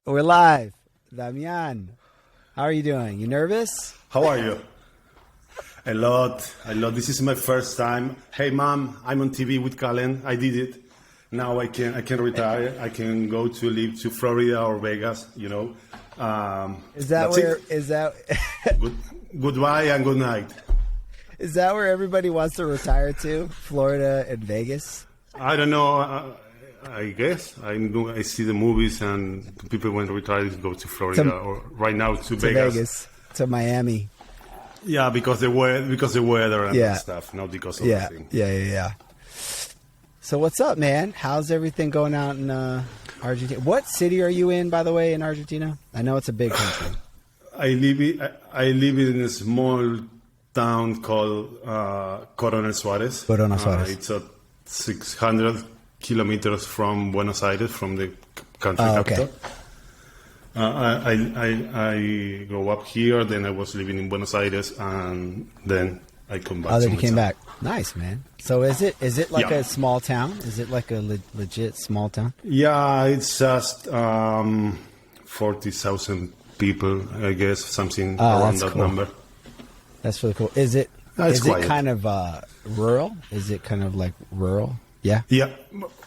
We're live. Damián, how are you doing? You nervous? How are you? A lot. This is my first time. Hey, Mom, I'm on TV with Colin. I did it. Now I can retire. I can go to live to Florida or Vegas. You know. Is that where? Is that? Goodbye and good night. Is that where everybody wants to retire to? Florida and Vegas? I don't know. I guess I see the movies and people when retire go to Florida or right now to Vegas, to Miami. Yeah, because the weather and that stuff, not because of the thing. Yeah. So what's up, man? How's everything going out in Argentina? What city are you in, by the way, in Argentina? I know it's a big country. I live in a small town called Coronel, Suarez. Coronel, Suarez. It's at 600 kilometers from Buenos Aires, from the country capital. Okay. I grew up here, then I was living in Buenos Aires, and then I come back. Oh, then you came back. Nice, man. So is it like a small town? Is it like a legit small town? Yeah, it's just 40,000 people, I guess, something around that number. That's really cool. Is it kind of rural? Is it kind of like rural? Yeah. Yeah.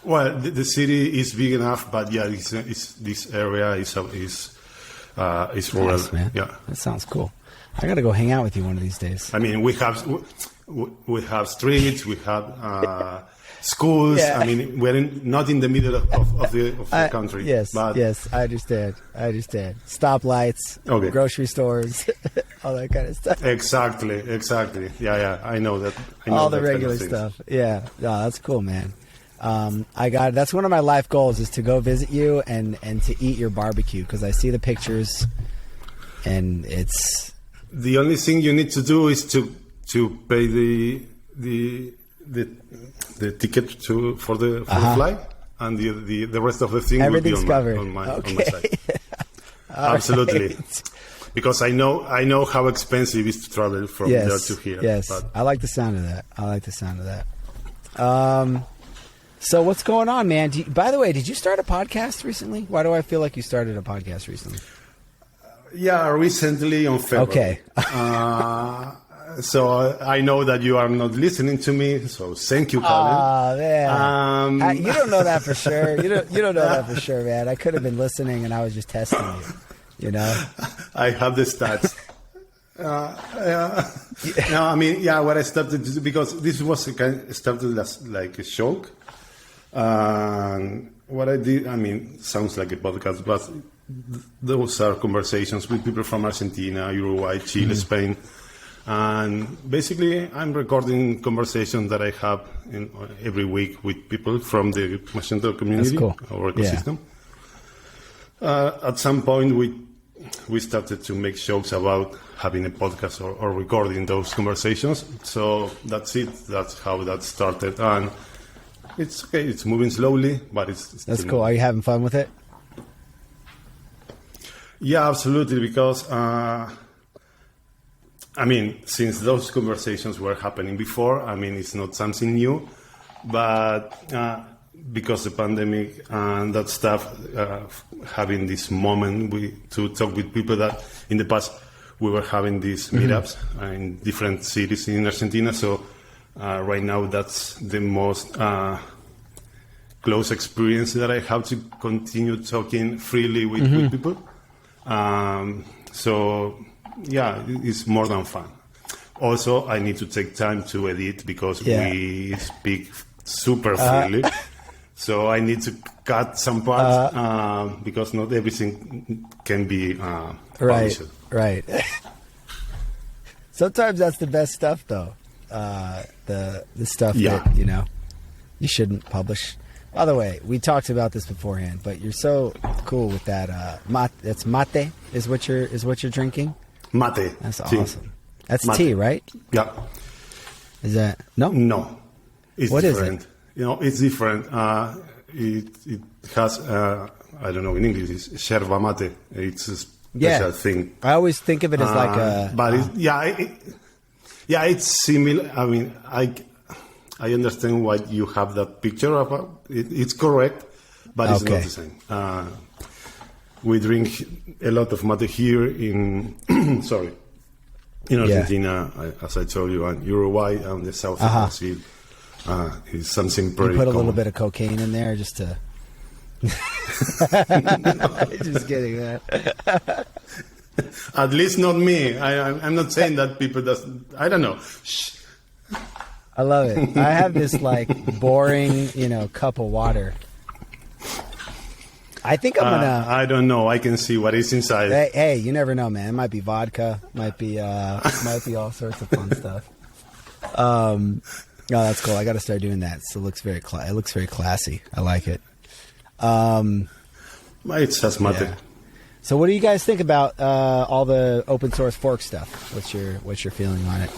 Well, the city is big enough, but yeah, this area is rural. Nice, man. Yeah, that sounds cool. I got to go hang out with you one of these days. I mean, we have streets, we have schools. Yeah. I mean, we're not in the middle of the country. Yes, I understand. Stoplights, grocery stores, all that kind of stuff. Exactly. Yeah, I know that. All the regular stuff. Yeah, no, that's cool, man. That's one of my life goals is to go visit you and to eat your barbecue because I see the pictures, and it's. The only thing you need to do is to pay the ticket for the flight, and the rest of the thing everything's will be covered on my side. Absolutely, right. Because I know how expensive it is to travel from there to here. Yes, but I like the sound of that. So what's going on, man? By the way, did you start a podcast recently? Why do I feel like you started a podcast recently? Yeah, recently on February. Okay. So I know that you are not listening to me, so thank you, Colin. Oh, man. You don't know that for sure. You don't know that for sure, man. I could have been listening, and I was just testing you. You know. I have the stats. No, I mean, what I started to do, because this was started as like a joke. What I did, I mean, sounds like a podcast, but those are conversations with people from Argentina, Uruguay, Chile, Spain. And basically, I'm recording conversations that I have every week with people from the Magento community or ecosystem. Yeah. At some point, we started to make jokes about having a podcast or recording those conversations. So that's it. That's how that started. And it's okay. It's moving slowly, but it's that's cool. Are you having fun with it? Yeah, absolutely. Because I mean, since those conversations were happening before, I mean, it's not something new, but because the pandemic and that stuff, having this moment to talk with people that in the past we were having these meetups in different cities in Argentina. So right now that's the most close experience that I have to continue talking freely with people. So yeah, it's more than fun. Also, I need to take time to edit because we speak super freely. So I need to cut some parts because not everything can be published. Right. Sometimes that's the best stuff, though. The stuff that, you shouldn't publish. By the way, we talked about this beforehand, but you're so cool with that. That's mate is what you're drinking? Mate. That's awesome. That's mate. Tea, right? Yeah. Is that no? No. It's what different. Is it? It's different. It has I don't know in English. It's yerba mate. It's a special thing. I always think of it as like a. But it's similar. I mean, I understand why you have that picture of it. It's correct, but it's not the same. we drink a lot of mate here in in Argentina, as I told you, and Uruguay and the south of Brazil. Is something pretty. You put a common. little bit of cocaine in there just to. Just kidding, man. At least not me. I'm not saying that people doesn't. I don't know. Shh. I love it. I have this like boring, cup of water. I think I'm gonna. I don't know. I can see what is inside. Hey, you never know, man. It might be vodka. Might be all sorts of fun stuff. No, that's cool. I got to start doing that. So it looks very classy. I like it. It's just mate. Yeah. So what do you guys think about all the open source fork stuff? What's your feeling on it?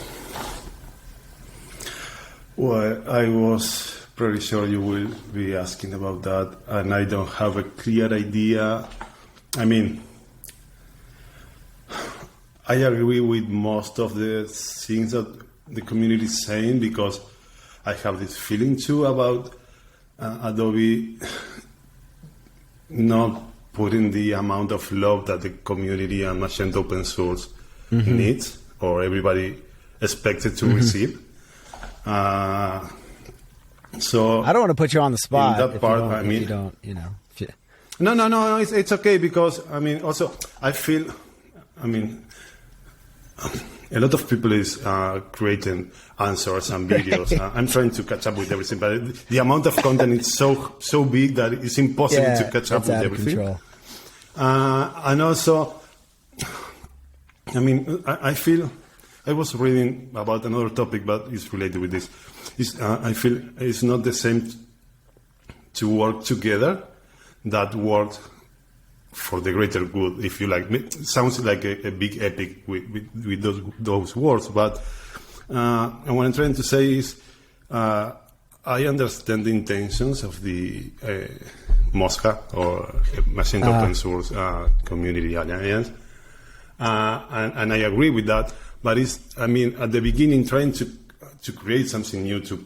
Well, I was pretty sure you will be asking about that, and I don't have a clear idea. I mean, I agree with most of the things that the community is saying, because I have this feeling too about Adobe not putting the amount of love that the community and Magento open source needs, or everybody expected to receive. So I don't want to put you on the spot. In that part, I mean, No, it's okay, because I mean, also I feel, I mean, a lot of people is creating answers and videos. I'm trying to catch up with everything, but the amount of content is so big that it's impossible to catch up with everything. And also, I mean, I feel, I was reading about another topic, but it's related with this. I feel it's not the same to work together that work for the greater good, if you like. It sounds like a big epic with those words, but what I'm trying to say is I understand the intentions of the Mosca, or Magento Open Source Community Alliance, and I agree with that, but I mean, at the beginning, trying to create something new, to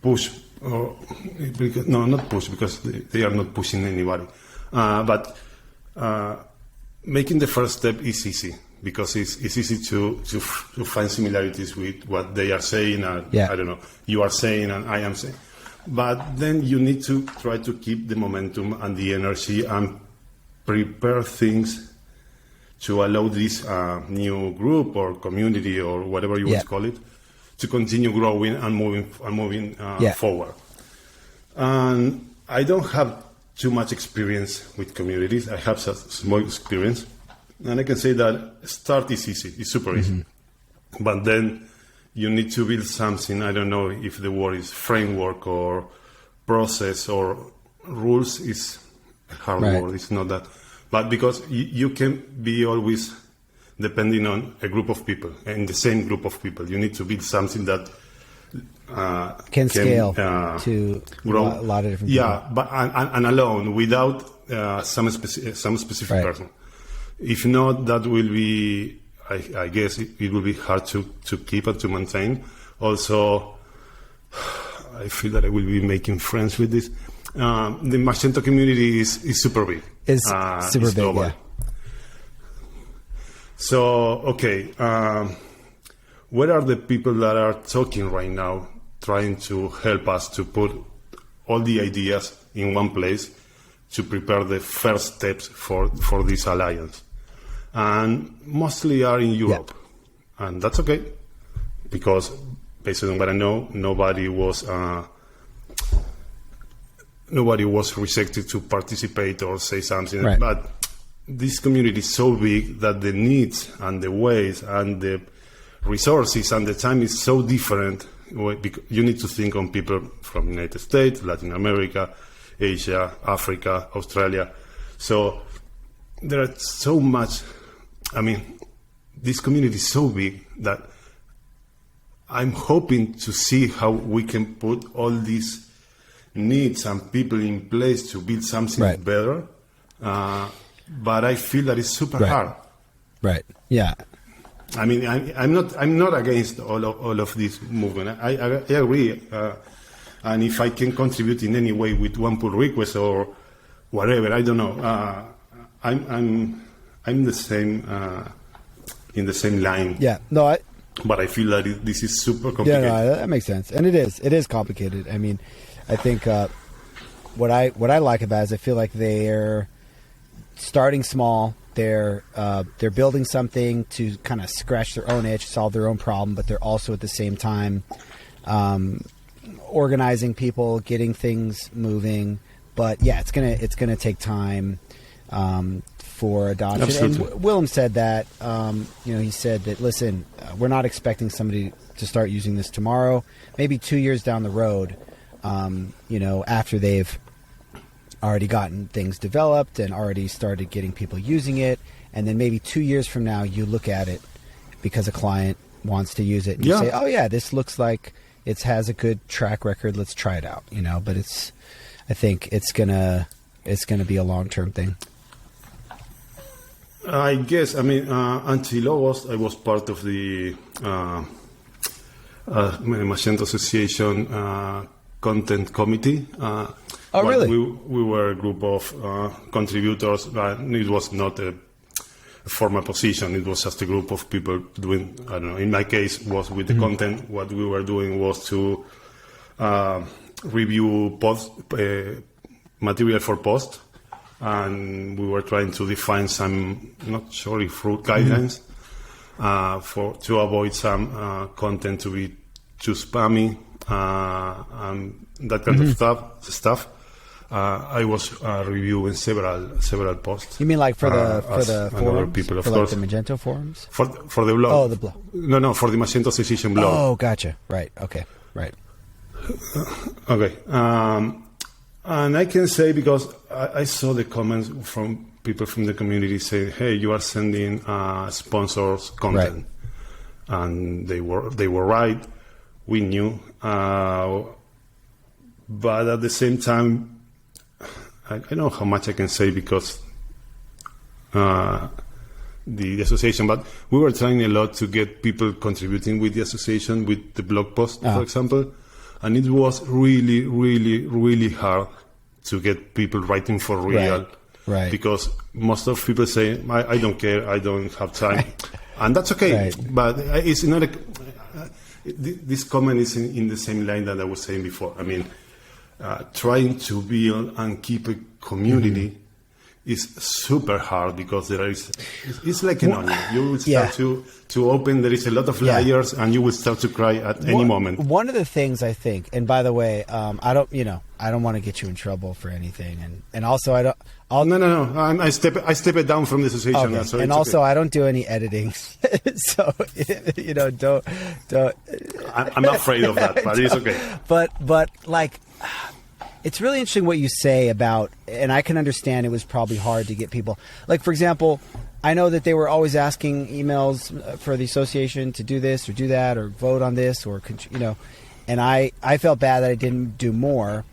push, not push, because they are not pushing anybody, but making the first step is easy, because it's easy to find similarities with what they are saying, and I don't know, you are saying and I am saying. But then you need to try to keep the momentum and the energy and prepare things to allow this new group or community or whatever you want to call it to continue growing and moving forward. And I don't have too much experience with communities. I have some small experience, and I can say that start is easy. It's super easy. But then you need to build something. I don't know if the word is framework or process or rules is a hard word. It's not that. But because you can be always depending on a group of people, and the same group of people. You need to build something that can scale to grow. A lot of different people. Yeah, but and alone, without some specific person. If not, that will be, I guess, it will be hard to keep and to maintain. Also, I feel that I will be making friends with this. The Magento community is super big. It's super big, global. Yeah. So, okay, where are the people that are talking right now, trying to help us to put all the ideas in one place to prepare the first steps for this alliance? And mostly are in Europe. And that's okay, because based on what I know, nobody was rejected to participate or say something. Right. But this community is so big that the needs and the ways and the resources and the time is so different. You need to think on people from the United States, Latin America, Asia, Africa, Australia. So there are so much. I mean, this community is so big that I'm hoping to see how we can put all these needs and people in place to build something better. But I feel that it's super hard. Right. Yeah. I mean, I'm not against all of this movement. I agree. And if I can contribute in any way with one pull request or whatever, I don't know. I'm the same in the same line. Yeah. No. But I feel that this is super complicated. Yeah, no, that makes sense, and it is. It is complicated. I mean, I think what I like about it is I feel like they're starting small. They're building something to kind of scratch their own itch, solve their own problem, but they're also at the same time organizing people, getting things moving. But yeah, it's gonna take time for adoption. Absolutely. And Willem said that. He said that. Listen, we're not expecting somebody to start using this tomorrow. Maybe 2 years down the road, after they've already gotten things developed and already started getting people using it, and then maybe 2 years from now, you look at it because a client wants to use it, and you say, "Oh yeah, this looks like it has a good track record. Let's try it out." But I think it's gonna be a long-term thing. I guess. I mean, until August, I was part of the Magento Association content committee. Really? We were a group of contributors, but it was not a formal position. It was just a group of people doing, I don't know, in my case, was with the content. What we were doing was to review material for post, and we were trying to define some, not sure if root guidelines to avoid some content to be too spammy and that kind of stuff. I was reviewing several posts. You mean like for the forums? People, of for course. Like the Magento forums? For the blog. Oh, the blog. No, for the Magento Association blog. Oh, gotcha. Right. Okay. Right. Okay. And I can say, because I saw the comments from people from the community saying, "Hey, you are sending sponsors content," right. And they were right. We knew, but at the same time, I don't know how much I can say because the association. But we were trying a lot to get people contributing with the association, with the blog post, for example. And it was really, really, really hard to get people writing for real. Right. Because most of people say, I don't care, I don't have time. Right. And that's okay. Right. But it's not this comment is in the same line that I was saying before. I mean, trying to build and keep a community is super hard because it's like an onion. You will start to open, there is a lot of layers, and you will start to cry at any moment. One of the things I think, and by the way, I don't want to get you in trouble for anything, and also I don't. No. I step it down from the association. Okay. So and also, I don't do any editing, so don't. I'm afraid of that, but it's okay. But like. It's really interesting what you say about, and I can understand it was probably hard to get people. Like, for example, I know that they were always asking emails for the association to do this or do that or vote on this or, and I felt bad that I didn't do more.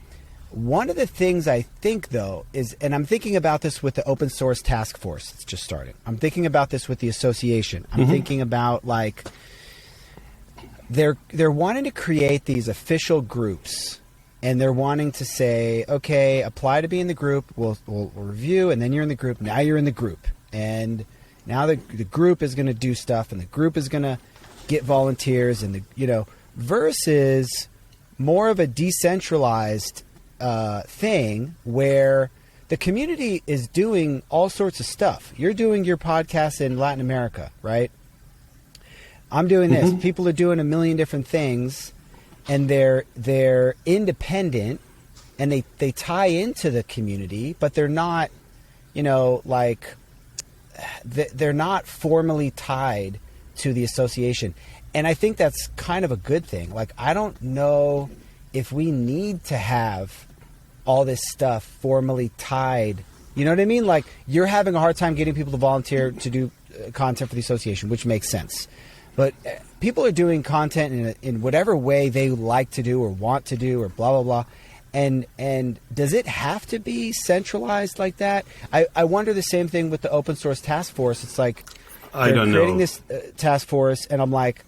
One of the things I think, though, is, and I'm thinking about this with the open source task force that's just starting. I'm thinking about this with the association. I'm thinking about, like, they're wanting to create these official groups. And they're wanting to say, okay, apply to be in the group. We'll review, and then you're in the group. Now you're in the group, and now the group is going to do stuff, and the group is going to get volunteers, and versus more of a decentralized thing where the community is doing all sorts of stuff. You're doing your podcast in Latin America, right? I'm doing this. People are doing a million different things. And they're independent, and they tie into the community, but they're not, they're not formally tied to the association. And I think that's kind of a good thing. Like, I don't know if we need to have all this stuff formally tied. You know what I mean? Like, you're having a hard time getting people to volunteer to do content for the association, which makes sense. But people are doing content in whatever way they like to do or want to do or blah, blah, blah. And does it have to be centralized like that? I wonder the same thing with the open source task force. It's like they're creating this task force, and I'm like,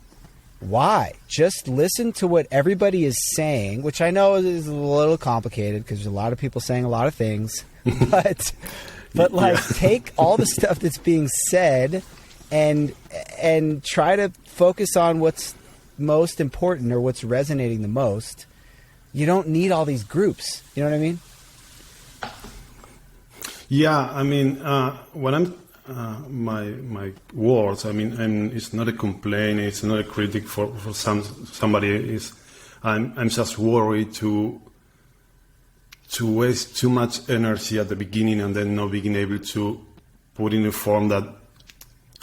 why? Just listen to what everybody is saying, which I know is a little complicated because there's a lot of people saying a lot of things. But but like take all the stuff that's being said and try to focus on what's most important or what's resonating the most. You don't need all these groups. You know what I mean? Yeah, I mean, when I'm my words, I mean, it's not a complaint, it's not a critic for somebody. I'm just worried to waste too much energy at the beginning and then not being able to put in a form that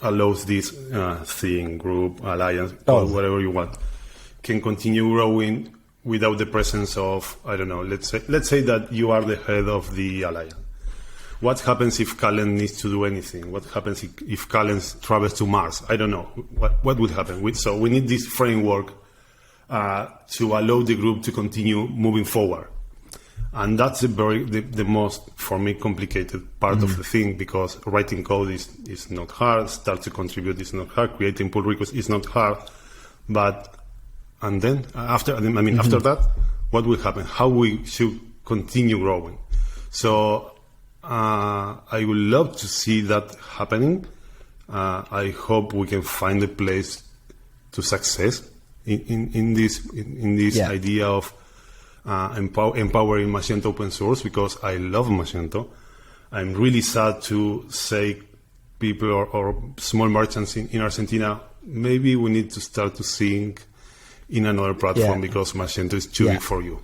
allows this thing, group, alliance, or whatever you want, can continue growing without the presence of, I don't know, let's say that you are the head of the alliance. What happens if Callen needs to do anything? What happens if Callen travels to Mars? I don't know. What would happen? So we need this framework to allow the group to continue moving forward. And that's the most, for me, complicated part of the thing, because writing code is not hard, start to contribute is not hard, creating pull requests is not hard. And then after that, what will happen? How we should continue growing? So I would love to see that happening. I hope we can find a place to success in this idea of empowering Magento open source, because I love Magento. I'm really sad to say people or small merchants in Argentina, maybe we need to start to think in another platform because Magento is too big for you.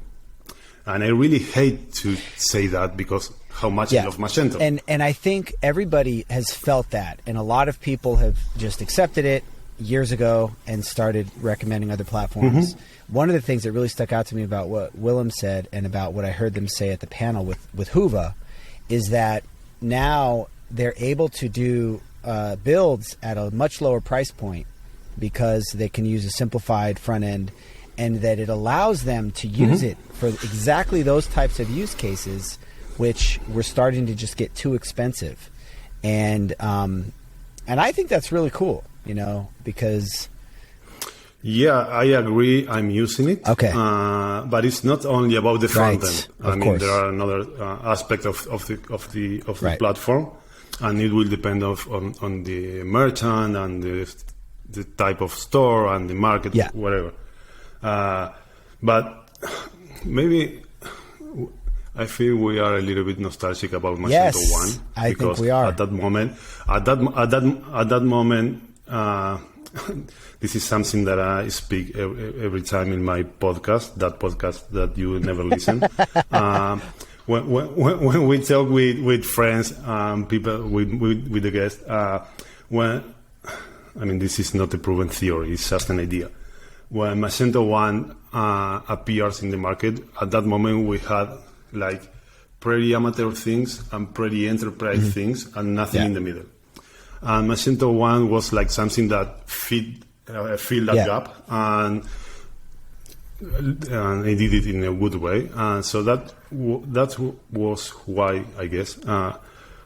And I really hate to say that because how much I love Magento. And I think everybody has felt that. And a lot of people have just accepted it years ago and started recommending other platforms. One of the things that really stuck out to me about what Willem said and about what I heard them say at the panel with Hyva is that now they're able to do builds at a much lower price point because they can use a simplified front end, and that it allows them to use it for exactly those types of use cases, which were starting to just get too expensive. And I think that's really cool, you know, because... Yeah, I agree. I'm using it. Okay. But it's not only about the front end. I mean, there are another aspect of the platform, and it will depend on the merchant and the type of store and the market, whatever. But maybe I feel we are a little bit nostalgic about Magento 1. I think we are. At that moment, this is something that I speak every time in my podcast, that podcast that you never listen. When we talk with friends, people, with the guests, this is not a proven theory, it's just an idea. When Magento 1 appears in the market, at that moment we had like pretty amateur things and pretty enterprise things and nothing in the middle. And Magento 1 was like something that filled that gap, and it did it in a good way. So that was why, I guess,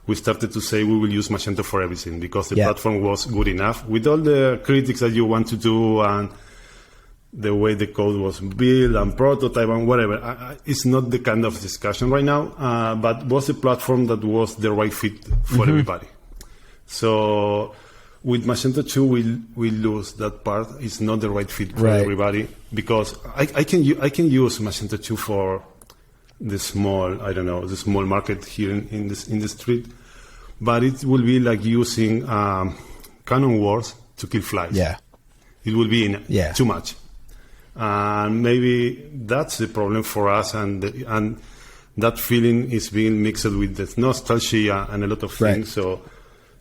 we started to say we will use Magento for everything, because the platform was good enough with all the critics that you want to do and the way the code was built and prototype and whatever. It's not the kind of discussion right now, but was a platform that was the right fit for everybody. So with Magento 2, we lose that part. It's not the right fit for everybody, because I can use Magento 2 for the small market here in the street, but it will be like using Canon words to kill flies. Yeah, it will be too much. And maybe that's the problem for us, and that feeling is being mixed with the nostalgia and a lot of things. So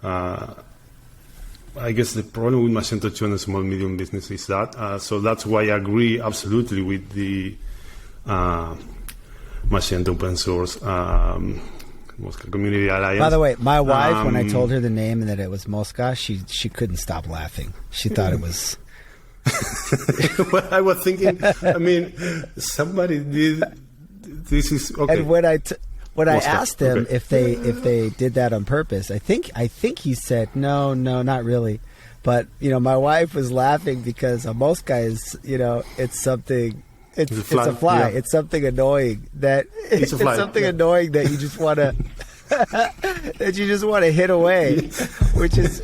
I guess the problem with Magento 2 and the small medium business is that. So that's why I agree absolutely with the Magento open source Mosca Community Alliance. By the way, my wife, when I told her the name and that it was Mosca, she couldn't stop laughing. She thought it was... Well, I was thinking, somebody did. This is okay. And when I asked them if they did that on purpose, I think he said no, not really. But my wife was laughing because a mosca is it's something. It's a fly. Yeah. It's something annoying that it's something annoying that you just want to that you just want to hit away, which is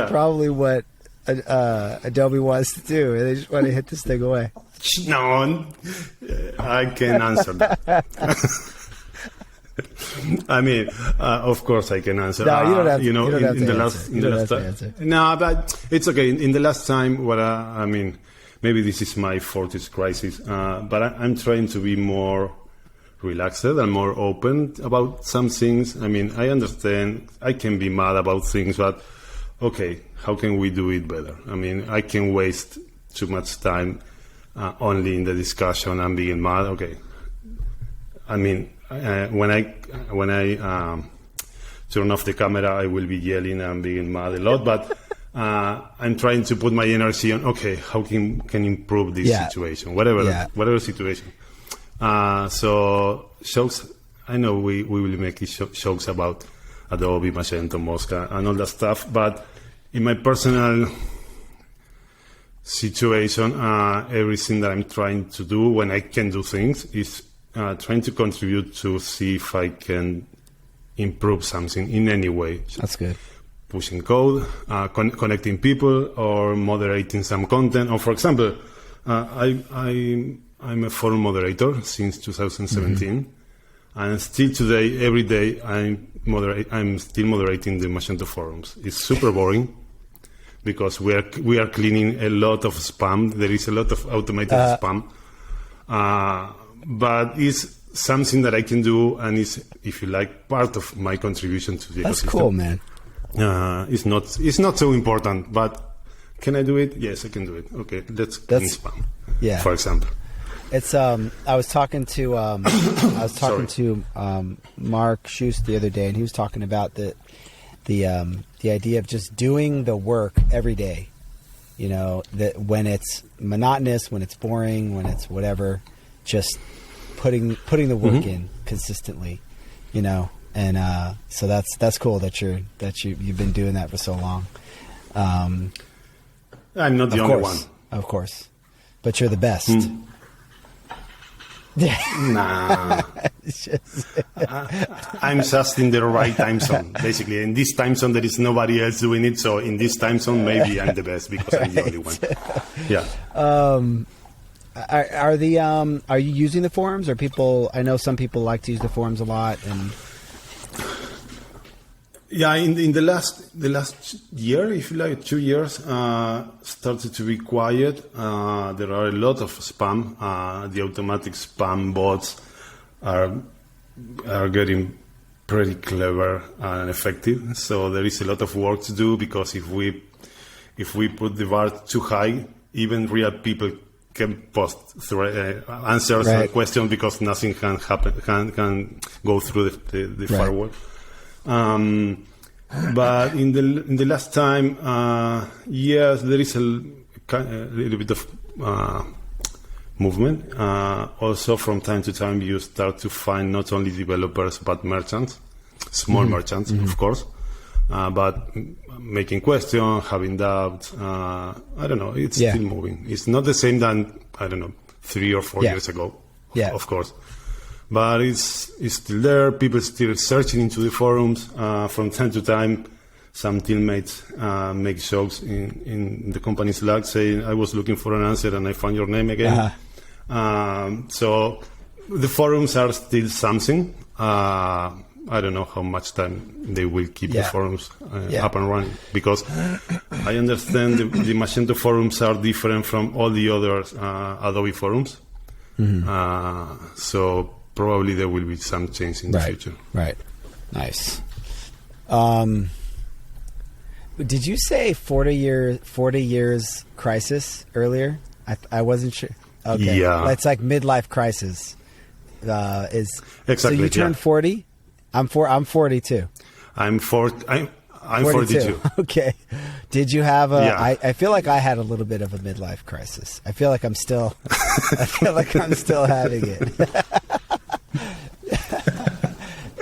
probably what Adobe wants to do. They just want to hit this thing away. No, I can answer that. I mean, of course I can answer. No, you don't have to. You know, you don't have in to the answer. last, You in the don't last have to time. answer. No, but it's okay. In the last time, what I mean, maybe this is my 40s crisis, but I'm trying to be more relaxed and more open about some things. I mean, I understand I can be mad about things, but okay, how can we do it better? I mean, I can waste too much time only in the discussion and being mad. Okay, I mean, when I turn off the camera, I will be yelling and being mad a lot, but I'm trying to put my energy on, okay, how can improve this situation, whatever situation. So jokes, I know we will make jokes about Adobe, Magento, Mosca, and all that stuff, but in my personal situation, everything that I'm trying to do when I can do things is trying to contribute to see if I can improve something in any way. That's good. Pushing code, connecting people, or moderating some content. Or, for example, I'm a forum moderator since 2017, and still today, every day, I'm still moderating the Magento forums. It's super boring because we are cleaning a lot of spam. There is a lot of automated spam, but it's something that I can do, and is, if you like, part of my contribution to the ecosystem. That's cool, man. It's not so important, but can I do it? Yes, I can do it. Okay, let's clean spam. Yeah. For example. It's I was talking to Mark Schust the other day, and he was talking about the idea of just doing the work every day. You know, that when it's monotonous, when it's boring, when it's whatever, just putting the work in consistently. You know, and so that's cool that you've been doing that for so long. I'm not the only one, of course, but you're the best. Nah. I'm just in the right time zone, basically. In this time zone, there is nobody else doing it. So in this time zone, maybe I'm the best because I'm the only one. Yeah. Are you using the forums? Or people? I know some people like to use the forums a lot, and yeah, in the last year, if you like, 2 years, started to be quiet. There are a lot of spam. The automatic spam bots are getting pretty clever and effective. So there is a lot of work to do, because if we put the bar too high, even real people can post answers and questions, because nothing can happen, can go through the firewall. But in the last time, yes, there is a little bit of movement. Also, from time to time, you start to find not only developers but merchants, small merchants, of course, but making questions, having doubts. I don't know. It's still moving. It's not the same than, I don't know, 3 or 4 years ago. Yeah, of course. But it's still there. People still searching into the forums. From time to time, some teammates make jokes in the company Slack saying, I was looking for an answer and I found your name again. So the forums are still something. I don't know how much time they will keep the forums up and running, because I understand the Magento forums are different from all the other Adobe forums. So probably there will be some change in the future. Right. Nice. Did you say 40 years crisis earlier? I wasn't sure. Okay. Yeah. It's like midlife crisis. Exactly. So you turned 40? I'm 42. I'm 42. Okay. Did you have I feel like I had a little bit of a midlife crisis. I feel like I'm still having it.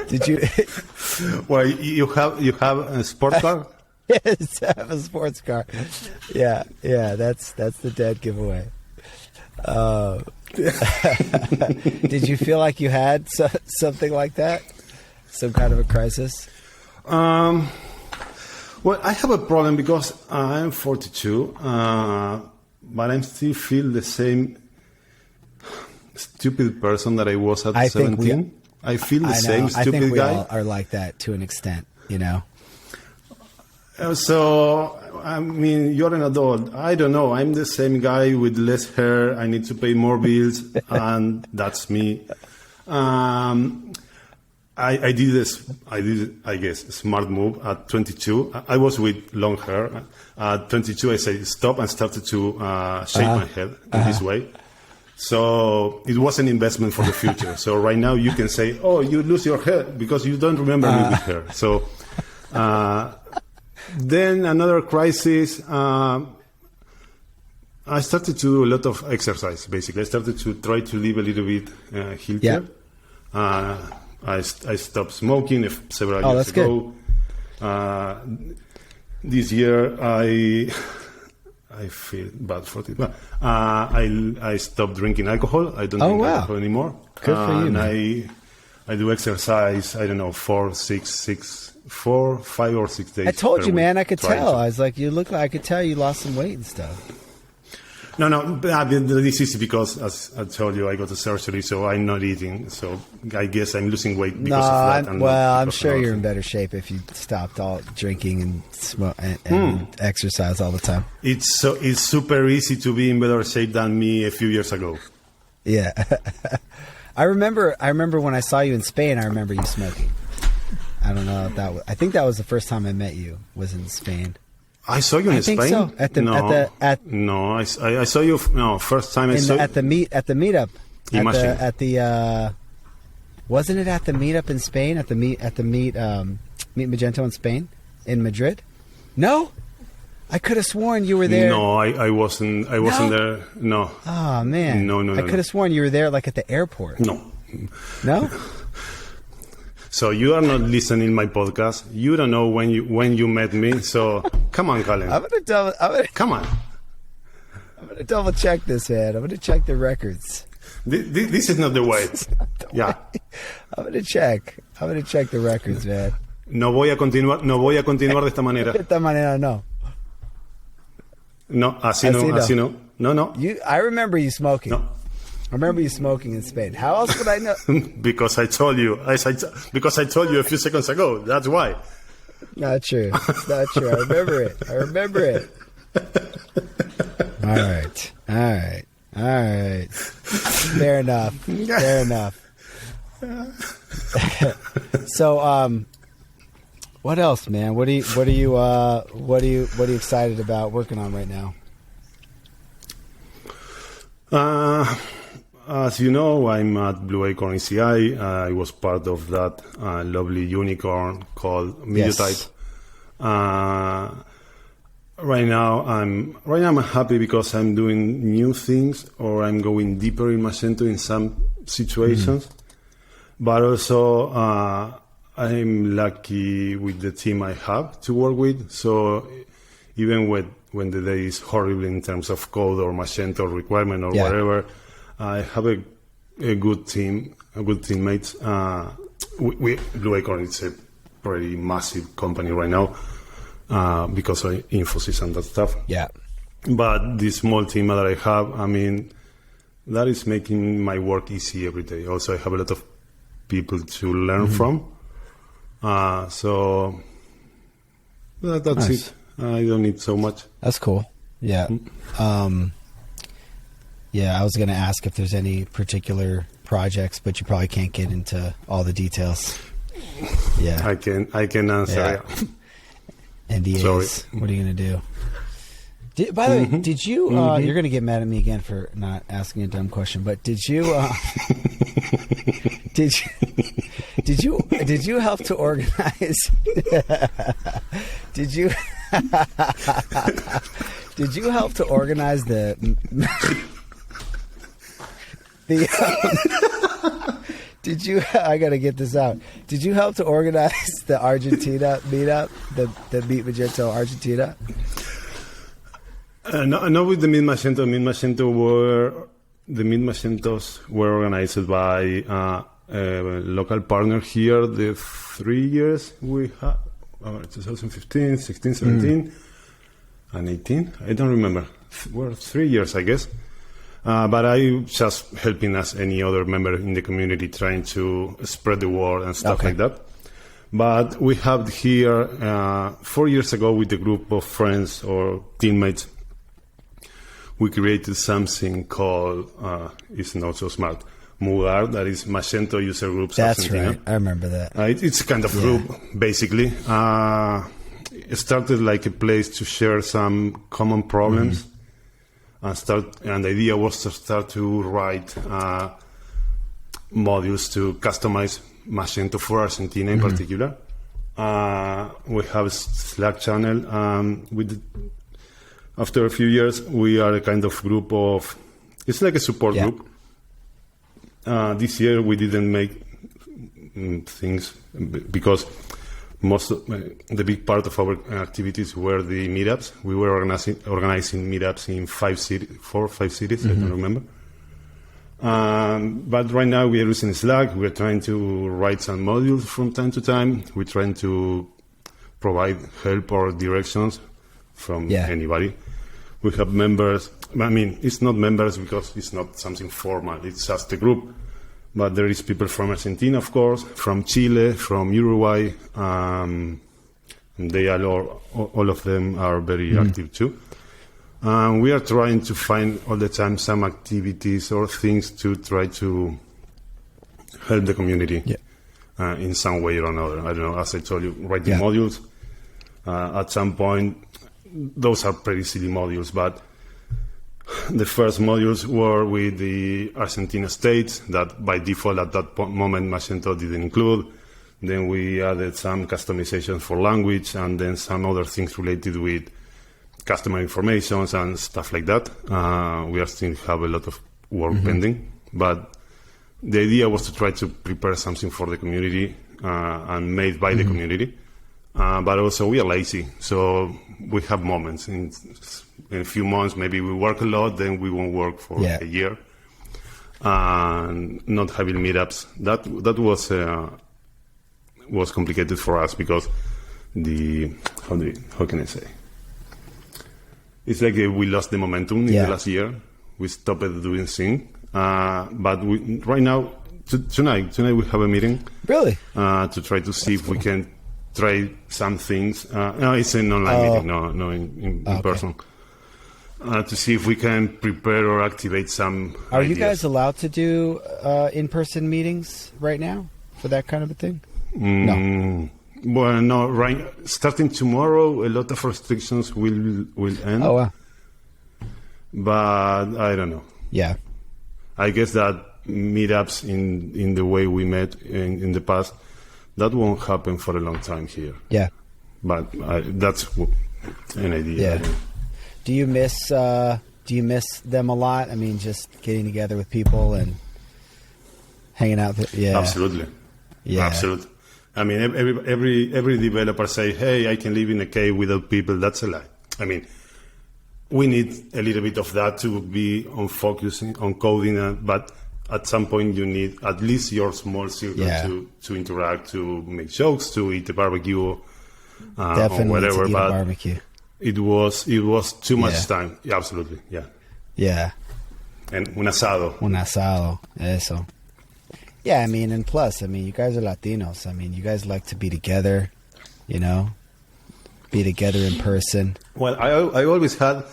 Did you? Well, you have a sports car? Yes, I have a sports car. Yeah. That's the dead giveaway. Did you feel like you had something like that? Some kind of a crisis? Well, I have a problem because I'm 42, but I still feel the same stupid person that I was at 17. I feel the same stupid guy. I think we all are like that to an extent, you know. So, I mean, you're an adult. I don't know. I'm the same guy with less hair. I need to pay more bills, and that's me. I did this. I guess, a smart move at 22. I was with long hair. At 22, I said stop and started to shave my head in this way. So it was an investment for the future. So right now you can say, "Oh, you lose your hair because you don't remember me with hair." So then another crisis. I started to do a lot of exercise. Basically, I started to try to live a little bit healthier. Yeah. I stopped smoking several years ago. This year I feel bad for it. But, I stopped drinking alcohol. I don't drink alcohol anymore. Good for you. And I do exercise. I don't know 4, 5 or 6 days. I told you, man. I could tell. To. I was like, you look like I could tell you lost some weight and stuff. No. This is because, as I told you, I got a surgery, so I'm not eating. So I guess I'm losing weight because of that. I'm sure you're in better shape if you stopped all drinking and smoke and exercise all the time. It's super easy to be in better shape than me a few years ago. Yeah, I remember when I saw you in Spain. I remember you smoking. I don't know if that was. I think that was the first time I met you. Was in Spain. I saw you in Spain. I think so. I saw you. No, first time I saw you at the meetup. Imagine. Wasn't it at the meetup in Spain? Meet Magento in Spain, in Madrid? No, I could have sworn you were there. No, I wasn't. I wasn't there. No. Oh man. No. I could have sworn you were there, like at the airport. No. No. So you are not listening my podcast. You don't know when you met me. So come on, Colin. Come on. I'm gonna double check this, man. I'm gonna check the records. This is not the way. Yeah. I'm gonna check the records, man. No voy a continuar de esta manera. De esta manera no. No, así no. No. I remember you smoking. No. I remember you smoking in Spain. How else would I know? Because I told you. Because I told you a few seconds ago. That's why. Not true. It's not true. I remember it. All right. Fair enough. So, what else, man? What are you excited about working on right now? As you know, I'm at Blue Acorn ECI. I was part of that lovely unicorn called meetups. Right now I'm happy because I'm doing new things, or I'm going deeper in Magento in some situations. But also I'm lucky with the team I have to work with. So even when the day is horrible in terms of code or Magento requirement or whatever, I have a good team, good teammates. Blue Acorn is a pretty massive company right now because of Infosys and that stuff. Yeah. But this small team that I have, I mean, that is making my work easy every day. Also, I have a lot of people to learn from. So that's nice. It. I don't need so much. That's cool. Yeah. Yeah, I was going to ask if there's any particular projects, but you probably can't get into all the details. Yeah. I can answer. Yeah. NDAs. Sorry. What are you going to do? By the way, did you, you're going to get mad at me again for not asking a dumb question, but did you help to organize, did you help to organize I got to get this out. Did you help to organize the Argentina meetup, the Meet Magento Argentina? Not with the Meet Magento. The Meet Magentos were organized by local partner here. The 3 years we had, 2015, 16, 17, and 18. I don't remember. Well, 3 years, I guess. But I just helping as any other member in the community, trying to spread the word and stuff like that. But we have here 4 years ago with a group of friends or teammates, we created something called, it's not so smart, MUGAR, that is Magento User Groups. That's Argentina. right. I remember that. It's a kind of group, basically. It started like a place to share some common problems. And the idea was to start to write modules to customize Magento for Argentina in particular. We have a Slack channel. After a few years, we are a kind of group of, it's like a support group. This year we didn't make things because most of the big part of our activities were the meetups. We were organizing meetups in 4 or 5 cities, I don't remember. But right now we are using Slack. We're trying to write some modules from time to time. We're trying to provide help or directions from anybody. We have members. I mean, it's not members because it's not something formal. It's just a group. But there is people from Argentina, of course, from Chile, from Uruguay. They are all of them are very active too. We are trying to find all the time some activities or things to try to help the community in some way or another. I don't know, as I told you, writing modules. At some point, those are pretty silly modules, but the first modules were with the Argentina states that by default at that moment Magento didn't include. Then we added some customization for language and then some other things related with customer information and stuff like that. We are still have a lot of work pending, but the idea was to try to prepare something for the community and made by the community. But also we are lazy, so we have moments. In a few months, maybe we work a lot, then we won't work for a year. Not having meetups, that was complicated for us because how can I say? It's like we lost the momentum in the last year. We stopped doing things. But right now, tonight we have a meeting. Really? To try to see if we can try some things. No, it's an online meeting, no in person. To see if we can prepare or activate some Are ideas. you guys allowed to do in-person meetings right now for that kind of a thing? No. Well, no. Right, starting tomorrow, a lot of restrictions will end. Oh, wow. But I don't know. Yeah. I guess that meetups in the way we met in the past, that won't happen for a long time here. Yeah. But that's an idea. Yeah. Do you miss them a lot? I mean, just getting together with people and hanging out. Absolutely. Yeah. Absolutely. I mean, every developer say, "Hey, I can live in a cave without people." That's a lie. I mean, we need a little bit of that to be on focusing on coding, but at some point you need at least your small circle to interact, to make jokes, to eat a barbecue, or whatever. To eat but a barbecue. It was too much time. Yeah, absolutely. Yeah. Yeah. And un asado. Eso. Yeah, I mean, and plus, I mean, you guys are Latinos. I mean, you guys like to be together, be together in person. Well, I always had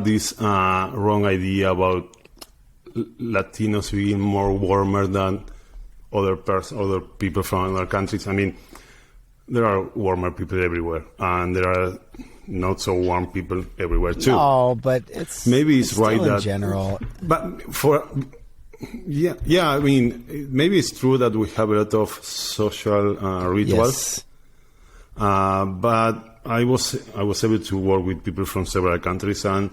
this wrong idea about Latinos being more warmer than other people from other countries. I mean, there are warmer people everywhere, and there are not so warm people everywhere too. No, but it's right still that in general. But I mean, maybe it's true that we have a lot of social rituals. Yes. But I was able to work with people from several countries, and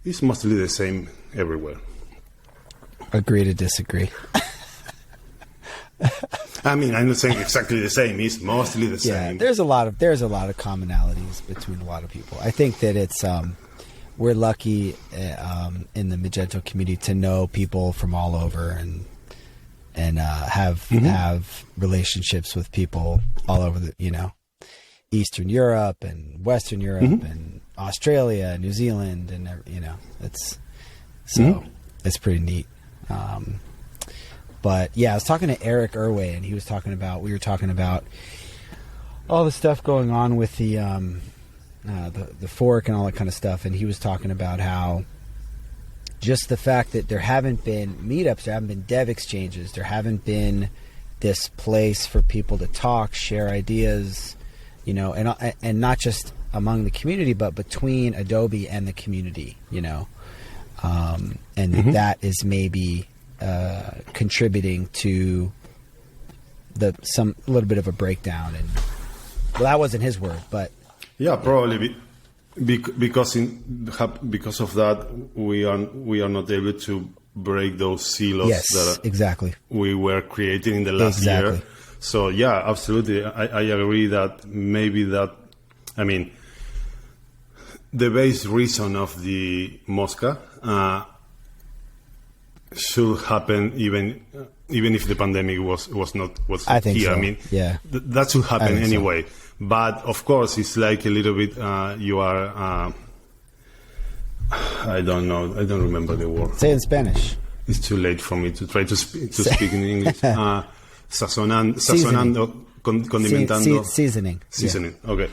it's mostly the same everywhere. Agree to disagree. I mean, I'm not saying exactly the same. It's mostly the same. Yeah, there's a lot of commonalities between a lot of people. I think that it's we're lucky in the Magento community to know people from all over, and have relationships with people all over the, Eastern Europe and Western Europe and Australia, New Zealand, and it's pretty neat. But yeah, I was talking to Eric Irway, and we were talking about all the stuff going on with the fork and all that kind of stuff, and he was talking about how just the fact that there haven't been meetups, there haven't been dev exchanges, there haven't been this place for people to talk, share ideas, and not just among the community, but between Adobe and the community, and that is maybe contributing to some little bit of a breakdown. And well, that wasn't his word, but yeah, probably because of that we are not able to break those silos that exactly we were creating in the last year. So yeah, absolutely, I agree that maybe that, I mean, the base reason of the Mosca should happen even if the pandemic was I think here. So. I mean, yeah, that should happen anyway. So. But of course, it's like a little bit. You are. I don't know. I don't remember the word. Say it in Spanish. It's too late for me to try to speak in English. Sazonando, condimentando. Seasoning. Seasoning. Yeah.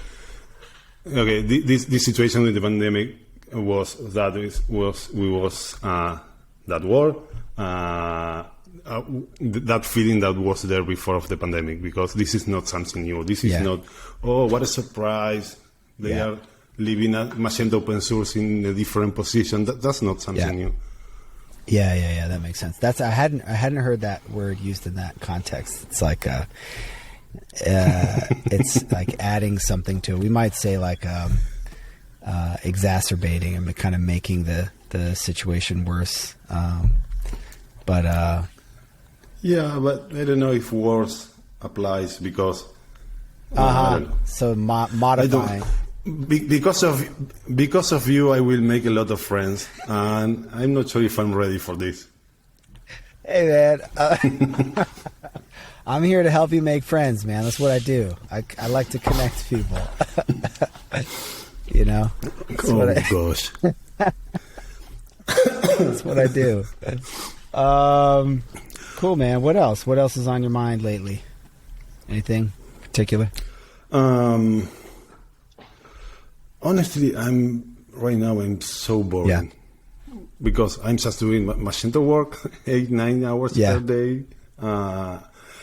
Okay. This situation with the pandemic was that war. That feeling that was there before of the pandemic, because this is not something new. This is not, what a surprise. They are leaving Magento open source in a different position. That's not something new. Yeah. That makes sense. I hadn't heard that word used in that context. It's like it's like adding something to it. We might say like exacerbating and kind of making the situation worse. But I don't know if worse applies because so modifying. Because of you, I will make a lot of friends, and I'm not sure if I'm ready for this. Hey man, I'm here to help you make friends, man. That's what I do. I like to connect people. Gosh. That's what I do. Cool, man. What else? What else is on your mind lately? Anything particular? Honestly, right now I'm so boring because I'm just doing Magento work 8-9 hours per day.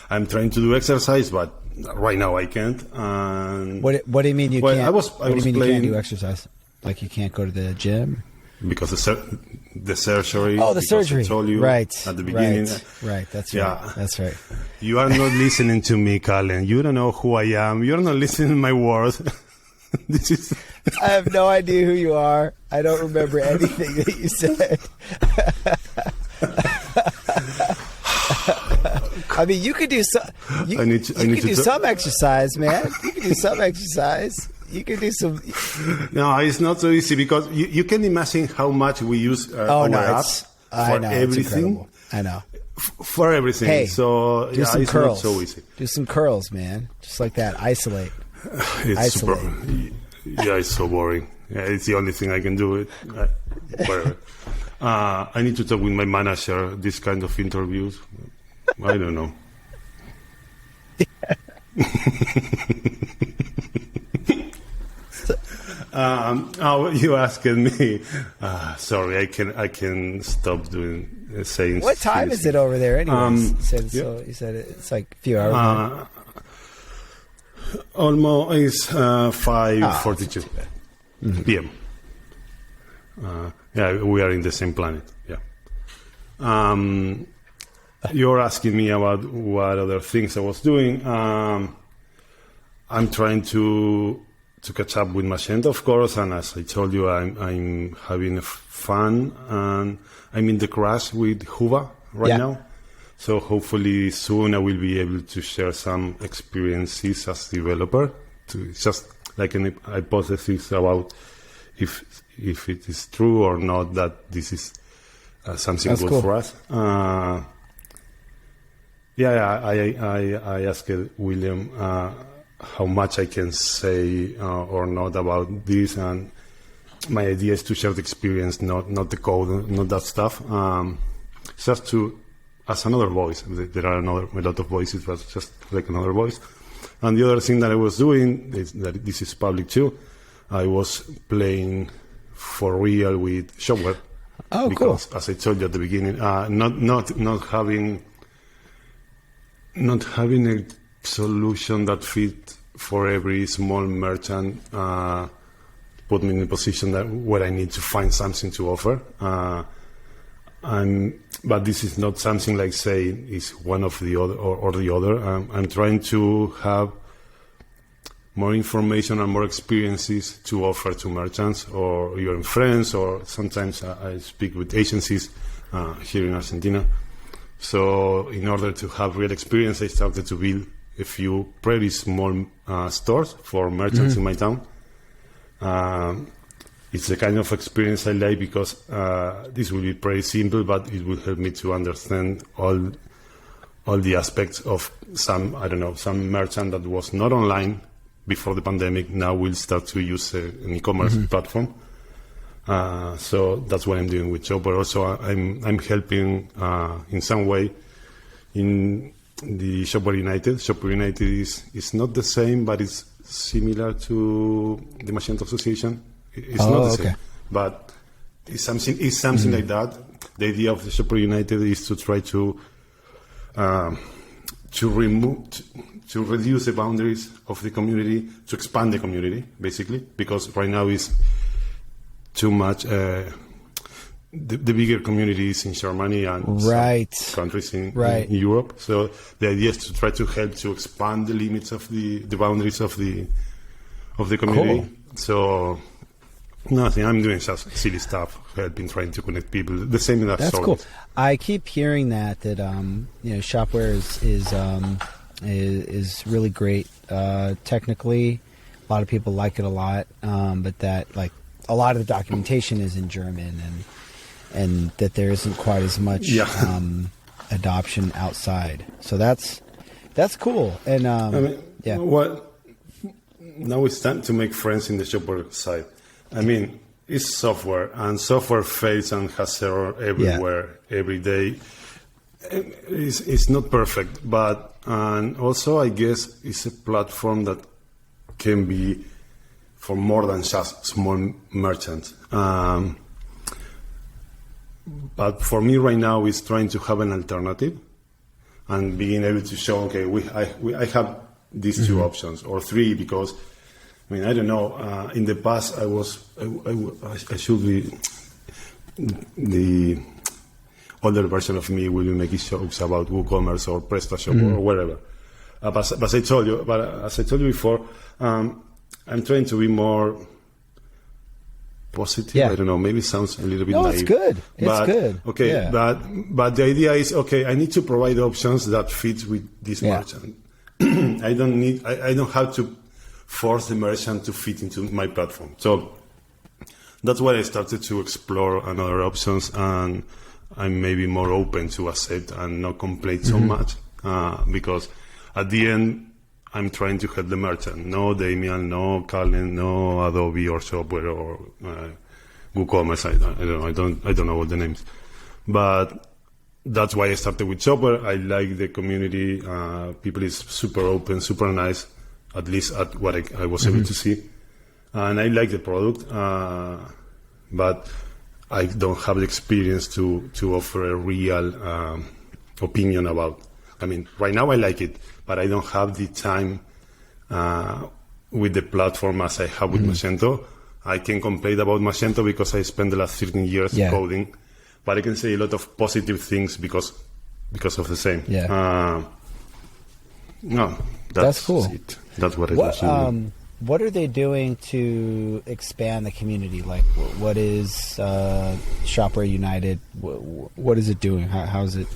I'm trying to do exercise, but right now I can't. What do you mean you can't? What do you mean you can't do exercise? Like you can't go to the gym? Because the surgery. Oh, the surgery. I told you right at the beginning. Right. That's right. That's right. You are not listening to me, Colin. You don't know who I am. You're not listening to my words. This is. I have no idea who you are. I don't remember anything that you said. I mean, you could do some. You could do some exercise, man. You could do some exercise. You can do some. No, it's not so easy because you can imagine how much we use our apps for everything. I know. For everything. Hey, so do some it's curls. not so easy. Do some curls, man. Just like that. Isolate. It's super. Yeah, it's so boring. Yeah, it's the only thing I can do. Whatever. I need to talk with my manager. This kind of interviews. I don't know. You asked me. Sorry, I can stop doing saying. What time is it over there, anyways? You said it's like a few hours. Almost it's 5:42 p.m. We are in the same planet. Yeah. You're asking me about what other things I was doing. I'm trying to catch up with Magento, of course, and as I told you, I'm having fun, and I'm in the crash with Hyva right now. So hopefully soon I will be able to share some experiences as developer, to just like an hypothesis about if it is true or not that this is something good for us. I asked William how much I can say or not about this, and my idea is to share the experience, not the code, not that stuff. Just to, as another voice. There are a lot of voices, but just like another voice. And the other thing that I was doing is that this is public too. I was playing for real with Shopware. Oh, because, cool. As I told you at the beginning, not having a solution that fit for every small merchant put me in a position where I need to find something to offer. But this is not something like saying is one of the other or the other. I'm trying to have more information and more experiences to offer to merchants or your friends, or sometimes I speak with agencies here in Argentina. So in order to have real experience, I started to build a few pretty small stores for merchants in my town. It's the kind of experience I like because this will be pretty simple, but it will help me to understand all the aspects of some merchant that was not online before the pandemic now will start to use an e-commerce platform. So that's what I'm doing with Shopware. Also, I'm helping in some way in the Shopware United. Shopware United is not the same, but it's similar to the Magento Association. It's not the same, but it's something like that. The idea of the Shopware United is to try to reduce the boundaries of the community, to expand the community, basically, because right now is too much. The bigger communities in Germany and some countries in Europe. So the idea is to try to help to expand the limits of the boundaries of the community. Cool. So nothing. I'm doing just silly stuff, helping, trying to connect people. The same in that. That's cool. I keep hearing that Shopware is really great technically. A lot of people like it a lot, but that like a lot of the documentation is in German, and that there isn't quite as much adoption outside. So that's cool. And Well, now it's time to make friends in the Shopware side. I mean, it's software, and software fails and has error everywhere, every day. It's not perfect, but and also I guess it's a platform that can be for more than just small merchants. But for me right now is trying to have an alternative and being able to show, okay, I have these two options or three, because I mean, I don't know. In the past, I should be the older version of me will be making jokes about WooCommerce or PrestaShop or whatever. But as I told you before, I'm trying to be more positive. Yeah. I don't know. Maybe it sounds a little bit naive. It's good. It's good. Okay, yeah. But the idea is, okay, I need to provide options that fit with this merchant. I don't have to force the merchant to fit into my platform. So that's why I started to explore another options, and I'm maybe more open to accept and not complain so much, because at the end I'm trying to help the merchant. No Damian, no Coronel, no Adobe or Shopware or WooCommerce. I don't know all the names, but that's why I started with Shopware. I like the community. People is super open, super nice, at least at what I was able to see. And I like the product, but I don't have the experience to offer a real opinion about. I mean, right now I like it, but I don't have the time with the platform as I have with Magento. I can complain about Magento because I spent the last 13 years coding, but I can say a lot of positive things because of the same. Yeah. No, that's cool. It. That's what I was doing. What are they doing to expand the community? Like, what is Shopware United? What is it doing? How is it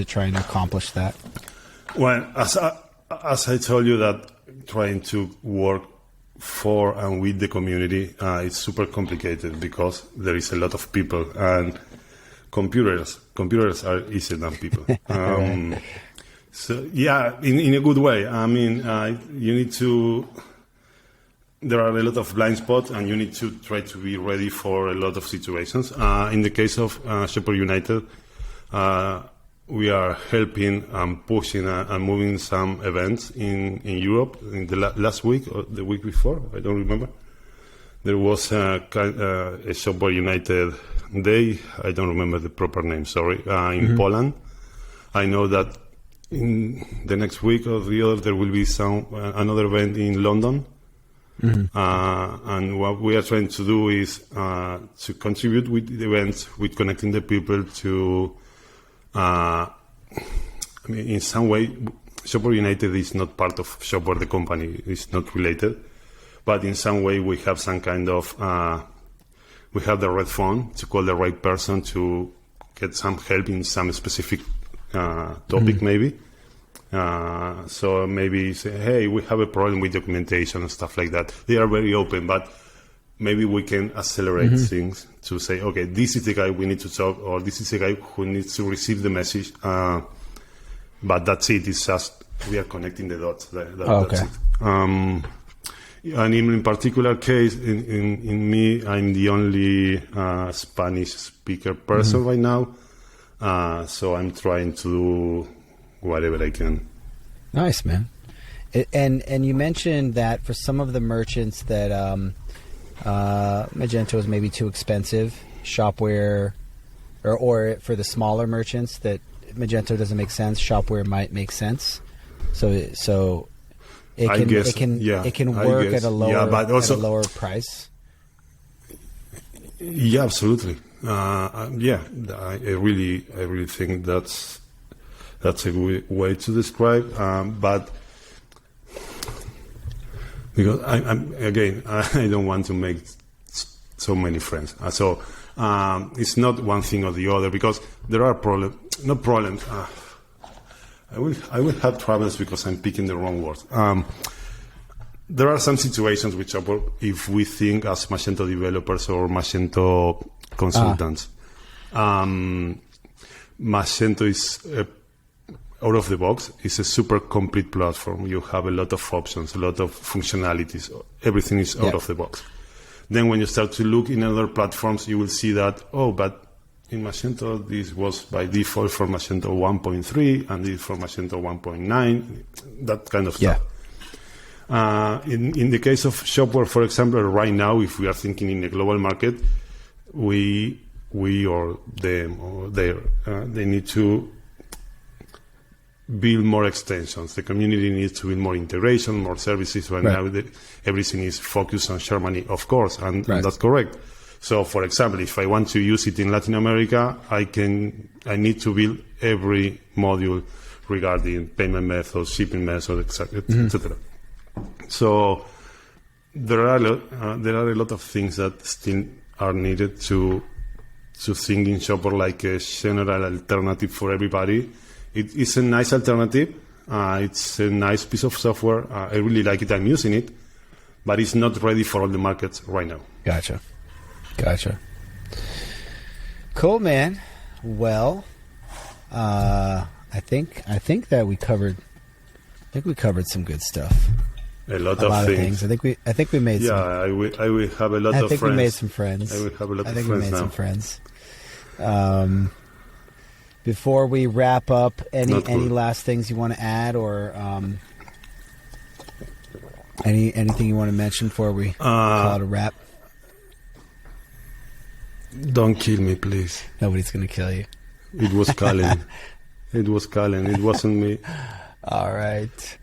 trying to accomplish that? Well, as I told you, that trying to work for and with the community is super complicated because there is a lot of people, and computers are easier than people. So yeah, in a good way. I mean, you need to. There are a lot of blind spots, and you need to try to be ready for a lot of situations. In the case of Shopware United, we are helping and pushing and moving some events in Europe. In the last week or the week before, I don't remember. There was a Shopware United Day. I don't remember the proper name. Sorry, in Poland. I know that in the next week or the other there will be another event in London. And what we are trying to do is to contribute with the events, with connecting the people to. I mean, in some way, Shopware United is not part of Shopware, the company. It's not related. But in some way, we have some kind of, we have the right phone to call the right person to get some help in some specific topic, maybe. So maybe say, hey, we have a problem with documentation and stuff like that. They are very open, but maybe we can accelerate things to say, okay, this is the guy we need to talk, or this is the guy who needs to receive the message. But that's it. It's just we are connecting the dots. That's it. And in particular case, in me, I'm the only Spanish speaker person right now. So I'm trying to do whatever I can. Nice, man. And you mentioned that for some of the merchants that Magento is maybe too expensive, Shopware, or for the smaller merchants that Magento doesn't make sense, Shopware might make sense. So it can work at a lower price. Yeah, absolutely. I really think that's a good way to describe. But because I don't want to make so many friends. So it's not one thing or the other, because there are problems. Not problems. I will have troubles because I'm picking the wrong words. There are some situations which are, if we think as Magento developers or Magento consultants, Magento is out of the box. It's a super complete platform. You have a lot of options, a lot of functionalities. Everything is out of the box. Then when you start to look in other platforms, you will see that, but in Magento, this was by default for Magento 1.3 and this for Magento 1.9, that kind of stuff. In the case of Shopware, for example, right now, if we are thinking in a global market, we or them or they need to build more extensions. The community needs to build more integration, more services. Right now, everything is focused on Germany, of course, and that's correct. So, for example, if I want to use it in Latin America, I need to build every module regarding payment methods, shipping methods, etc. So there are a lot of things that still are needed to think in Shopware like a general alternative for everybody. It's a nice alternative. It's a nice piece of software. I really like it. I'm using it, but it's not ready for all the markets right now. Gotcha. Cool, man. Well, I think that we covered some good stuff. A lot of things. I think we made some. Yeah, I will have a lot of friends. I think we made some friends. I will have a lot of friends now. I think we made some friends. Before we wrap up, any last things you want to add, or anything you want to mention before we call it a wrap? Don't kill me, please. Nobody's going to kill you. It was Colin. It wasn't me. All right.